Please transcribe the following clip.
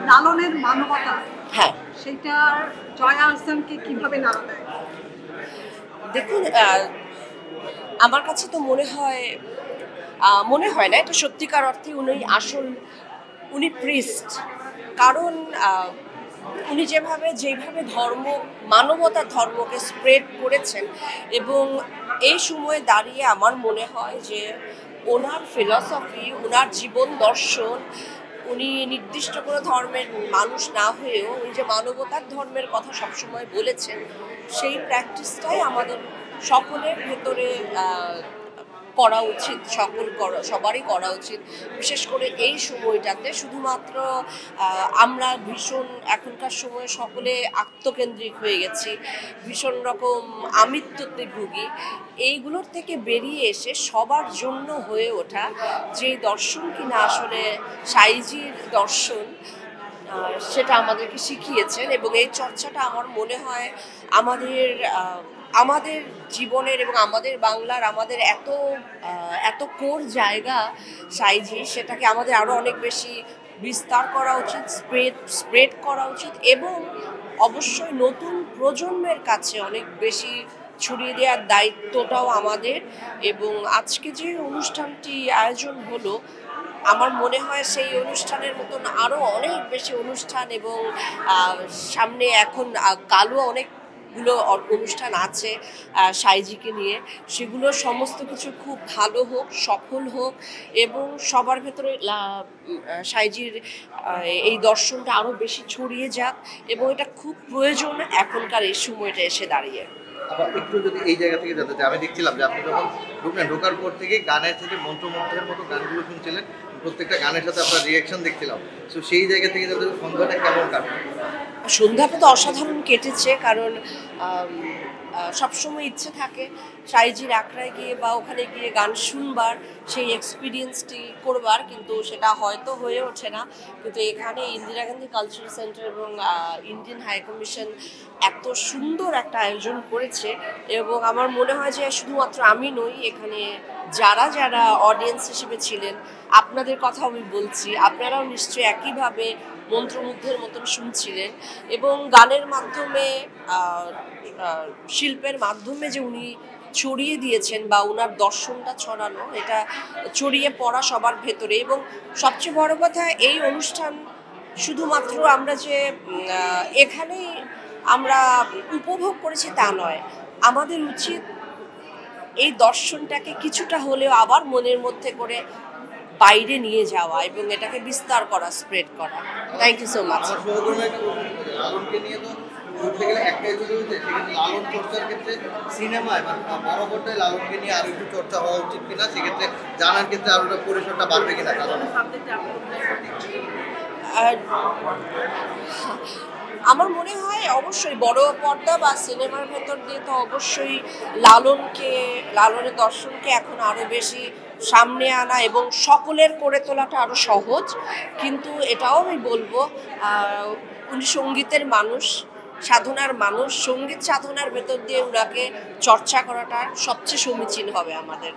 লালনের মানবতা, হ্যাঁ, সেটার জয়া আহসানকে কিভাবে নাড়া দেয়? দেখুন, আমার কাছে তো মনে হয় না এটা সত্যিকার অর্থে উনি প্রিস্ট। কারণ উনি যেভাবে মানবতার ধর্মকে স্প্রেড করেছেন, এবং এই সময়ে দাঁড়িয়ে আমার মনে হয় যে ওনার ফিলসফি, ওনার জীবন দর্শন, উনি নির্দিষ্ট কোনো ধর্মের মানুষ না হয়েও উনি যে মানবতার ধর্মের কথা সবসময় বলেছেন, সেই প্র্যাকটিসটাই আমাদের সকলের ভেতরে করা উচিত, সবারই করা উচিত। বিশেষ করে এই সময়টাতে শুধুমাত্র আমরা এখনকার সময়ে সকলে আত্মকেন্দ্রিক হয়ে গেছি, ভীষণ রকম আমিত্বতে ভুগি। এইগুলোর থেকে বেরিয়ে এসে সবার জন্য হয়ে ওঠা যে দর্শন কিনা আসলে সাইজির দর্শন, সেটা আমাদেরকে শিখিয়েছেন। এবং এই চর্চাটা আমার মনে হয় আমাদের জীবনের এবং আমাদের বাংলার এত কোর জায়গা সাইজি, সেটাকে আমাদের আরও অনেক বেশি বিস্তার করা উচিত, স্প্রেড করা উচিত, এবং অবশ্যই নতুন প্রজন্মের কাছে অনেক বেশি ছড়িয়ে দেওয়ার দায়িত্বটাও আমাদের। এবং আজকে যে অনুষ্ঠানটি আয়োজন হলো, আমার মনে হয় সেই অনুষ্ঠানের মতন আরও অনেক বেশি অনুষ্ঠান, এবং সামনে এখন কালো অনেকগুলো অনুষ্ঠান আছে সাইজিকে নিয়ে। সেগুলো সমস্ত কিছু খুব ভালো হোক, সফল হোক, এবং সবার ভেতরে সাইজির এই দর্শনটা আরও বেশি ছড়িয়ে যাক, এবং এটা খুব প্রয়োজন এখনকার এই সময়টা এসে দাঁড়িয়ে। আবার একটু যদি এই জায়গা থেকে যেতে চাই, আমি দেখছিলাম যে আপনি যখন ঢোকার পর থেকে গানের থেকে মন্ত্রমুগ্ধের মতো গানগুলো শুনছিলেন, প্রত্যেকটা গানের সাথে আপনার রিয়াকশন দেখছিলাম। তো সেই জায়গা থেকে যাতে সন্ধ্যাটা কেমন কাটে? সন্ধ্যাটা তো অসাধারণ কেটেছে, কারণ সবসময় ইচ্ছে থাকে সাইজির আখড়ায় গিয়ে বা ওখানে গিয়ে গান শুনবার, সেই এক্সপিরিয়েন্সটি করবার, কিন্তু সেটা হয়তো হয়ে ওঠে না। কিন্তু এখানে ইন্দিরা গান্ধী কালচারাল সেন্টার এবং ইন্ডিয়ান হাই কমিশন এত সুন্দর একটা আয়োজন করেছে, এবং আমার মনে হয় যে শুধুমাত্র আমি নই, এখানে যারা অডিয়েন্স হিসেবে ছিলেন, আপনাদের কথা আমি বলছি, আপনারাও নিশ্চয়ই একইভাবে মন্ত্রমুগ্ধের মতন শুনছিলেন। এবং গানের মাধ্যমে, শিল্পের মাধ্যমে যে উনি ছড়িয়ে দিয়েছেন, বা ওনার দর্শনটা ছড়ানো, এটা ছড়িয়ে পড়া সবার ভেতরে। এবং সবচেয়ে বড় কথা, এই অনুষ্ঠান শুধুমাত্র আমরা যে এখানেই আমরা উপভোগ করেছি তা নয়, আমাদের উচিত এই দর্শনটাকে কিছুটা হলেও আবার মনের মধ্যে করে বাইরে নিয়ে যাওয়া, এবং এটাকে বিস্তার করা, স্প্রেড করা। Thank you so much. লালনকে নিয়ে তো বলতে গেলে একটাই যদি হচ্ছে, সেক্ষেত্রে লালন চর্চার ক্ষেত্রে সিনেমায় বা বড় পর্দায় লালনকে নিয়ে আরো একটু চর্চা হওয়া উচিত কিনা, সেক্ষেত্রে জানার ক্ষেত্রে আরো পরিসরটা বাড়বে কিনা? আমার মনে হয় অবশ্যই বড় পর্দা বা সিনেমার ভেতর দিয়ে তো অবশ্যই লালনের দর্শনকে এখন আরো বেশি সামনে আনা এবং সকলের করে তোলাটা আরো সহজ। কিন্তু এটাও আমি বলবো, উনি সঙ্গীতের মানুষ, সাধনার মানুষ, সঙ্গীত সাধনার ভেতর দিয়ে ওনাকে চর্চা করাটা সবচেয়ে সমীচীন হবে আমাদের।